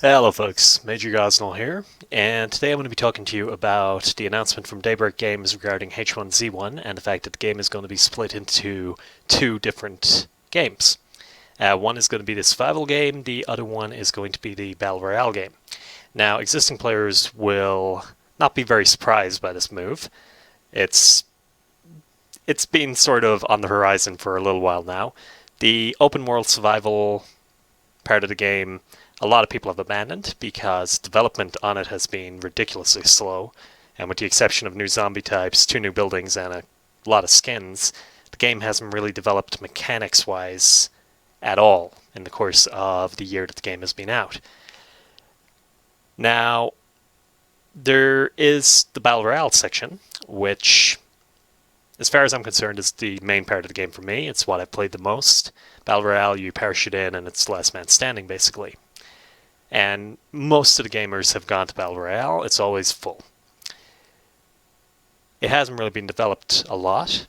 Hello folks, Major Gosnell here, and today I'm going to be talking to you about the announcement from Daybreak Games regarding H1Z1 and the fact that the game is going to be split into two different games. One is going to be the survival game, the other one is going to be the Battle Royale game. Now, existing players will not be very surprised by this move. It's it's been sort of on the horizon for a little while now. The open world survival part of the game, a lot of people have abandoned because development on it has been ridiculously slow. And with the exception of new zombie types, two new buildings, and a lot of skins, the game hasn't really developed mechanics wise at all in the course of the year that the game has been out. Now, there is the Battle Royale section, which, as far as I'm concerned, is the main part of the game for me. It's what I've played the most. Battle Royale, you parachute in and it's last man standing, basically. And most of the gamers have gone to Battle Royale. It's always full. It hasn't really been developed a lot.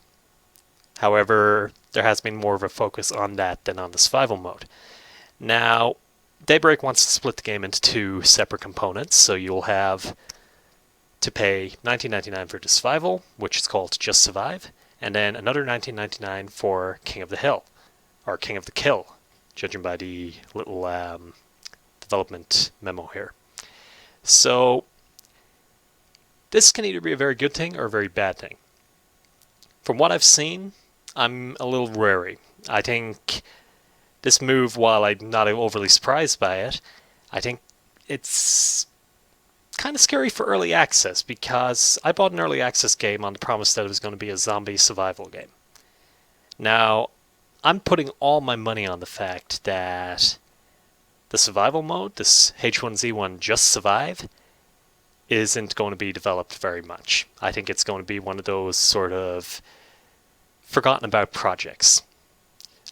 However, there has been more of a focus on that than on the survival mode. Now, Daybreak wants to split the game into two separate components, so you'll have to pay $19.99 for the survival, which is called Just Survive, and then another $19.99 for King of the Hill, or King of the Kill, judging by the little development memo here. So, this can either be a very good thing or a very bad thing. From what I've seen, I'm a little wary. I think this move, while I'm not overly surprised by it, I think it's kind of scary for early access because I bought an early access game on the promise that it was going to be a zombie survival game. Now, I'm putting all my money on the fact that the survival mode, this H1Z1 Just Survive, isn't going to be developed very much. I think it's going to be one of those sort of forgotten about projects.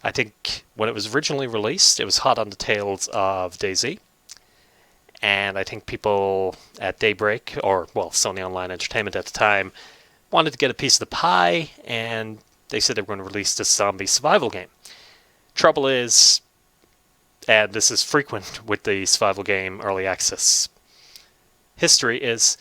I think when it was originally released, it was hot on the tails of DayZ. And I think people at Daybreak, or well, Sony Online Entertainment at the time, wanted to get a piece of the pie, and they said they were going to release this zombie survival game. Trouble is, and this is frequent with the survival game early access history, is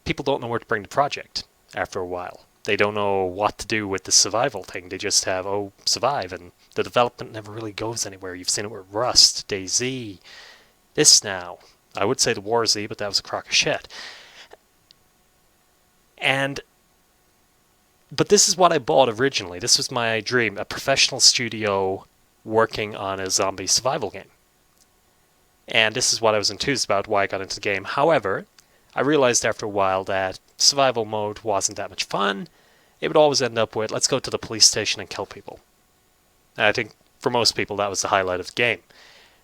people don't know where to bring the project after a while. They don't know what to do with the survival thing. They just have, oh, survive, and the development never really goes anywhere. You've seen it with Rust, DayZ, this now. I would say the War Z, but that was a crock of shit. But this is what I bought originally. This was my dream, a professional studio working on a zombie survival game. And this is what I was enthused about, why I got into the game. However, I realized after a while that survival mode wasn't that much fun. It would always end up with, let's go to the police station and kill people. And I think for most people that was the highlight of the game.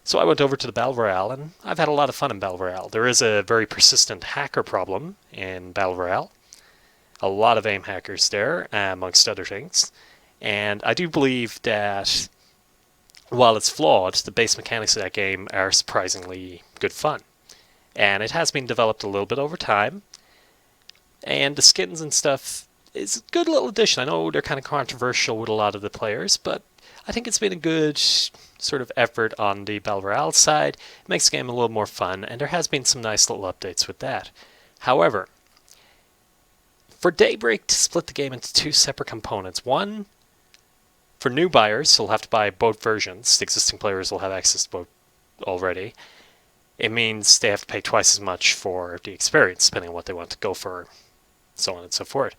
So I went over to the Battle Royale, and I've had a lot of fun in Battle Royale. There is a very persistent hacker problem in Battle Royale. A lot of aim hackers there, amongst other things. And I do believe that while it's flawed, the base mechanics of that game are surprisingly good fun. And it has been developed a little bit over time. And the skins and stuff is a good little addition. I know they're kind of controversial with a lot of the players, but I think it's been a good sort of effort on the Battle Royale side. It makes the game a little more fun, and there has been some nice little updates with that. However, for Daybreak to split the game into two separate components, one, for new buyers, who'll have to buy both versions, the existing players will have access to both already, it means they have to pay twice as much for the experience, depending on what they want to go for, so on and so forth.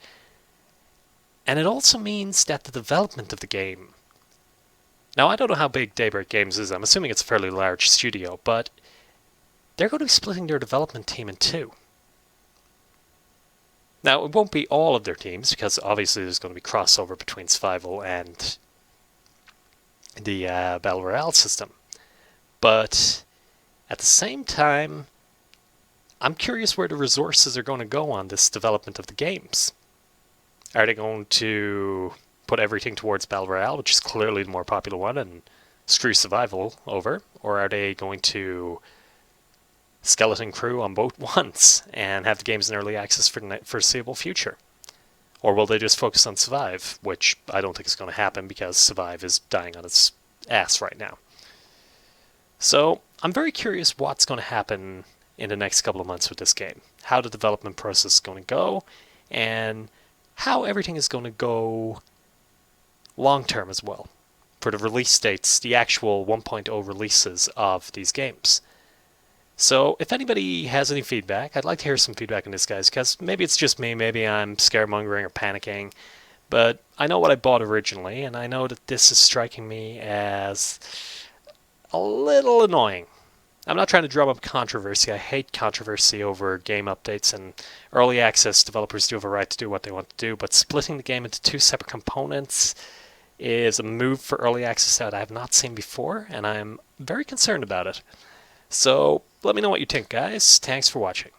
And it also means that the development of the game... Now, I don't know how big Daybreak Games is. I'm assuming it's a fairly large studio, but they're going to be splitting their development team in two. Now, it won't be all of their teams, because obviously there's going to be crossover between survival and the Battle Royale system. But at the same time, I'm curious where the resources are going to go on this development of the games. Are they going to put everything towards Battle Royale, which is clearly the more popular one, and screw survival over? Or are they going to skeleton crew on both ones and have the games in early access for the foreseeable future? Or will they just focus on Survive, which I don't think is going to happen because Survive is dying on its ass right now. So I'm very curious what's going to happen in the next couple of months with this game, how the development process is going to go, and how everything is going to go long term as well for the release dates, the actual 1.0 releases of these games. So if anybody has any feedback, I'd like to hear some feedback on this, guys, because maybe it's just me, maybe I'm scaremongering or panicking, but I know what I bought originally, and I know that this is striking me as a little annoying. I'm not trying to drum up controversy. I hate controversy over game updates, and early access developers do have a right to do what they want to do, but splitting the game into two separate components is a move for early access that I have not seen before, and I'm very concerned about it. So let me know what you think, guys. Thanks for watching.